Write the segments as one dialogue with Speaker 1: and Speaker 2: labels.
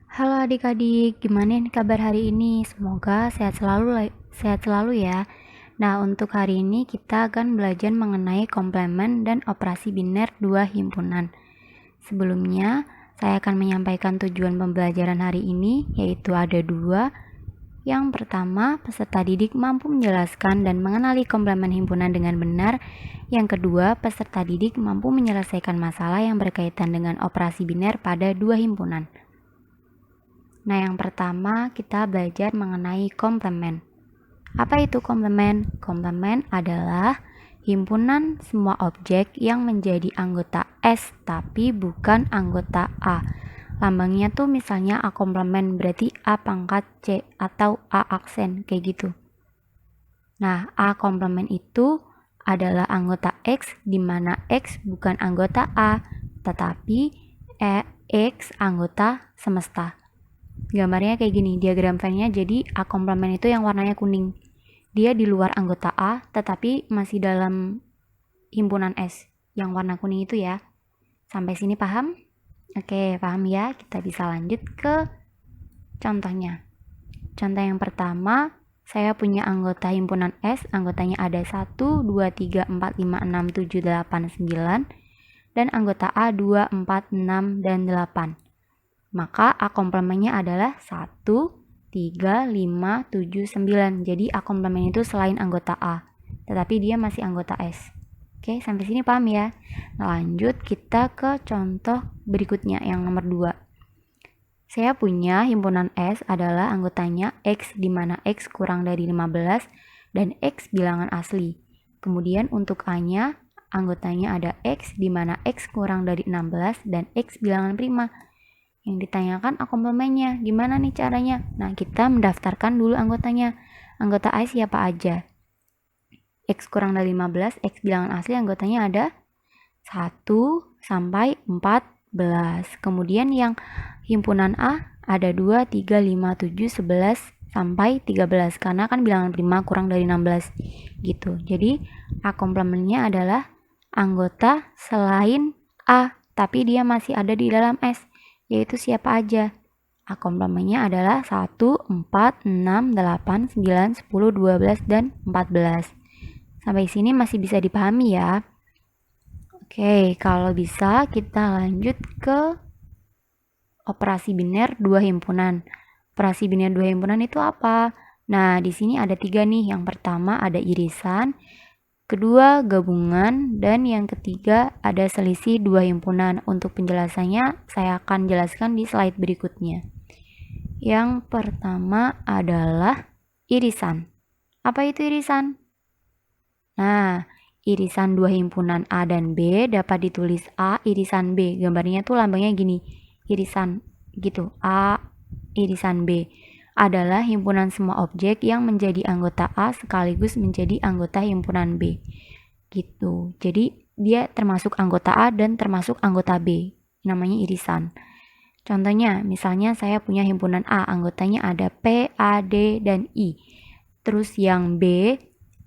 Speaker 1: Halo adik-adik, gimana nih kabar hari ini? Semoga sehat selalu ya. Nah, untuk hari ini kita akan belajar mengenai komplement dan operasi biner dua himpunan. Sebelumnya, saya akan menyampaikan tujuan pembelajaran hari ini, yaitu ada dua. Yang pertama, peserta didik mampu menjelaskan dan mengenali komplement himpunan dengan benar. Yang kedua, peserta didik mampu menyelesaikan masalah yang berkaitan dengan operasi biner pada dua himpunan. Nah, yang pertama kita belajar mengenai komplement. Apa itu komplement? Komplement adalah himpunan semua objek yang menjadi anggota S tapi bukan anggota A. Lambangnya tuh misalnya A komplement berarti A pangkat C atau A aksen kayak gitu. Nah, A komplement itu adalah anggota X di mana X bukan anggota A tetapi X anggota semesta. Gambarnya kayak gini, diagram Venn-nya jadi A komplement itu yang warnanya kuning. Dia di luar anggota A, tetapi masih dalam himpunan S yang warna kuning itu ya. Sampai sini paham? Oke, paham ya. Kita bisa lanjut ke contohnya. Contoh yang pertama, saya punya anggota himpunan S, anggotanya ada 1, 2, 3, 4, 5, 6, 7, 8, 9, dan anggota A 2, 4, 6, dan 8. Maka A komplementnya adalah 1, 3, 5, 7, 9. Jadi A komplement itu selain anggota A, tetapi dia masih anggota S. Oke, sampai sini paham ya? Nah, lanjut kita ke contoh berikutnya yang nomor 2. Saya punya himpunan S adalah anggotanya X di mana X kurang dari 15 dan X bilangan asli. Kemudian untuk A-nya, anggotanya ada X di mana X kurang dari 16 dan X bilangan prima. Yang ditanyakan A komplementnya, gimana nih caranya? Nah, kita mendaftarkan dulu anggotanya. Anggota A siapa aja? X kurang dari 15, X bilangan asli anggotanya ada 1 sampai 14. Kemudian yang himpunan A ada 2, 3, 5, 7, 11 sampai 13 karena kan bilangan prima kurang dari 16 gitu. Jadi A komplementnya adalah anggota selain A, tapi dia masih ada di dalam S, yaitu siapa aja? A komplementnya adalah 1, 4, 6, 8, 9, 10, 12, dan 14. Sampai sini masih bisa dipahami ya. Oke, kalau bisa kita lanjut ke operasi biner dua himpunan. Operasi biner dua himpunan itu apa? Nah, di sini ada 3 nih. Yang pertama ada irisan, kedua gabungan, dan yang ketiga ada selisih dua himpunan. Untuk penjelasannya saya akan jelaskan di slide berikutnya. Yang pertama adalah irisan. Apa itu irisan? Nah, irisan dua himpunan A dan B dapat ditulis A irisan B. Gambarnya tuh lambangnya gini, irisan gitu. A irisan B adalah himpunan semua objek yang menjadi anggota A sekaligus menjadi anggota himpunan B. Gitu. Jadi dia termasuk anggota A dan termasuk anggota B. Namanya irisan. Contohnya, misalnya saya punya himpunan A, anggotanya ada P, A, D, dan I. Terus yang B,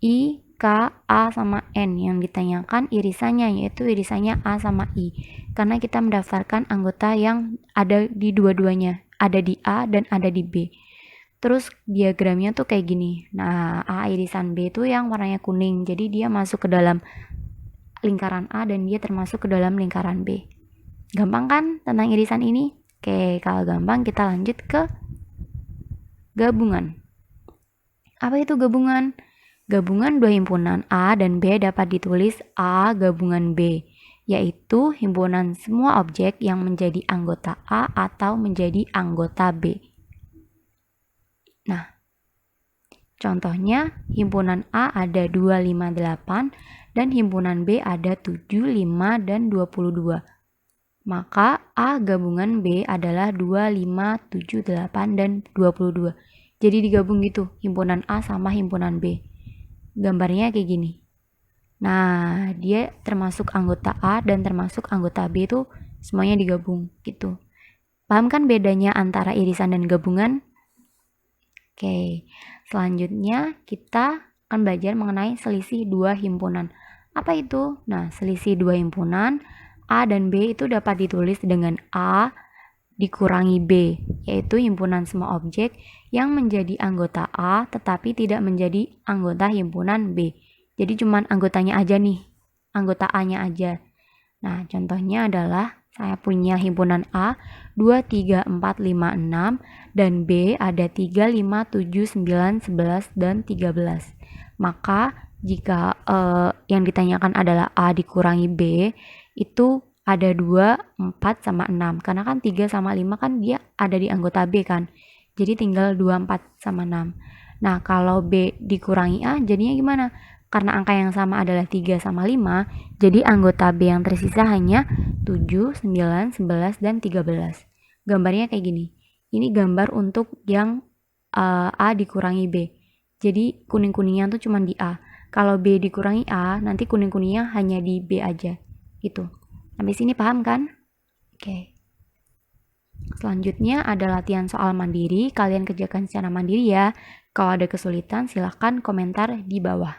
Speaker 1: I, K, A, sama N. Yang ditanyakan irisannya, yaitu irisannya A sama I. Karena kita mendaftarkan anggota yang ada di dua-duanya. Ada di A dan ada di B. Terus diagramnya tuh kayak gini. Nah, A irisan B itu yang warnanya kuning. Jadi dia masuk ke dalam lingkaran A dan dia termasuk ke dalam lingkaran B. Gampang kan tentang irisan ini? Oke, kalau gampang kita lanjut ke gabungan. Apa itu gabungan? Gabungan dua himpunan A dan B dapat ditulis A gabungan B, yaitu himpunan semua objek yang menjadi anggota A atau menjadi anggota B. Nah, contohnya himpunan A ada 258 dan himpunan B ada 7, 5, dan 22. Maka A gabungan B adalah 2, 5, 7, 8, dan 22. Jadi digabung gitu, himpunan A sama himpunan B. Gambarnya kayak gini. Nah, dia termasuk anggota A dan termasuk anggota B itu semuanya digabung gitu. Paham kan bedanya antara irisan dan gabungan? Oke, selanjutnya kita akan belajar mengenai selisih dua himpunan. Apa itu? Nah, selisih dua himpunan A dan B itu dapat ditulis dengan A dikurangi B, yaitu himpunan semua objek yang menjadi anggota A tetapi tidak menjadi anggota himpunan B. Jadi cuman anggotanya aja nih, anggota A-nya aja. Nah, contohnya adalah saya punya himpunan A 2, 3, 4, 5, 6 dan B ada 3, 5, 7, 9, 11, dan 13. Maka jika yang ditanyakan adalah A dikurangi B, itu ada 2, 4, sama 6. Karena kan 3 sama 5 kan dia ada di anggota B kan. Jadi tinggal 2, 4, sama 6. Nah, kalau B dikurangi A jadinya gimana? Karena angka yang sama adalah 3 sama 5, jadi anggota B yang tersisa hanya 7, 9, 11, dan 13. Gambarnya kayak gini. Ini gambar untuk yang A dikurangi B. Jadi kuning-kuningnya tuh cuma di A. Kalau B dikurangi A, nanti kuning-kuningnya hanya di B aja. Gitu. Sampai sini paham kan? Oke. Selanjutnya ada latihan soal mandiri. Kalian kerjakan secara mandiri ya. Kalau ada kesulitan silahkan komentar di bawah.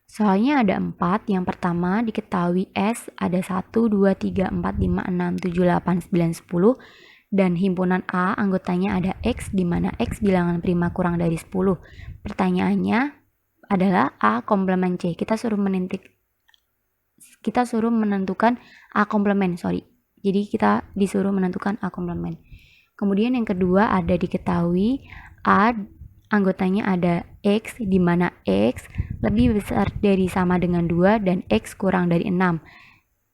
Speaker 1: Soalnya ada 4. Yang pertama diketahui S ada 1, 2, 3, 4, 5, 6, 7, 8, 9, 10. Dan himpunan A anggotanya ada X, di mana X bilangan prima kurang dari 10. Pertanyaannya adalah A komplement C. Kita suruh menentukan A komplement, Jadi kita disuruh menentukan A komplement. Kemudian yang kedua ada diketahui A anggotanya ada X, di mana X lebih besar dari sama dengan 2 dan X kurang dari 6.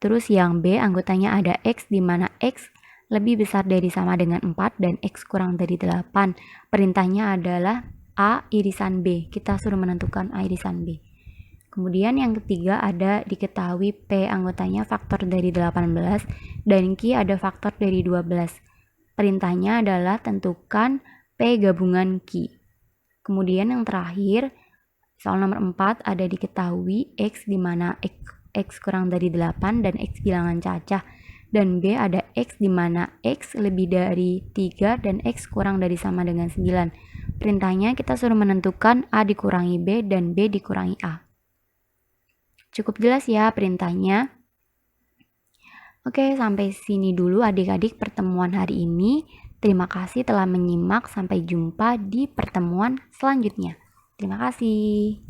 Speaker 1: Terus yang B anggotanya ada X, di mana X lebih besar dari sama dengan 4 dan X kurang dari 8. Perintahnya adalah A irisan B. Kita suruh menentukan A irisan B. Kemudian yang ketiga ada diketahui P anggotanya faktor dari 18 dan Q ada faktor dari 12. Perintahnya adalah tentukan P gabungan Q. Kemudian yang terakhir, soal nomor 4 ada diketahui X, di mana X kurang dari 8 dan X bilangan cacah. Dan B ada X, di mana X lebih dari 3 dan X kurang dari sama dengan 9. Perintahnya kita suruh menentukan A dikurangi B dan B dikurangi A. Cukup jelas ya perintahnya? Oke, sampai sini dulu adik-adik pertemuan hari ini. Terima kasih telah menyimak. Sampai jumpa di pertemuan selanjutnya. Terima kasih.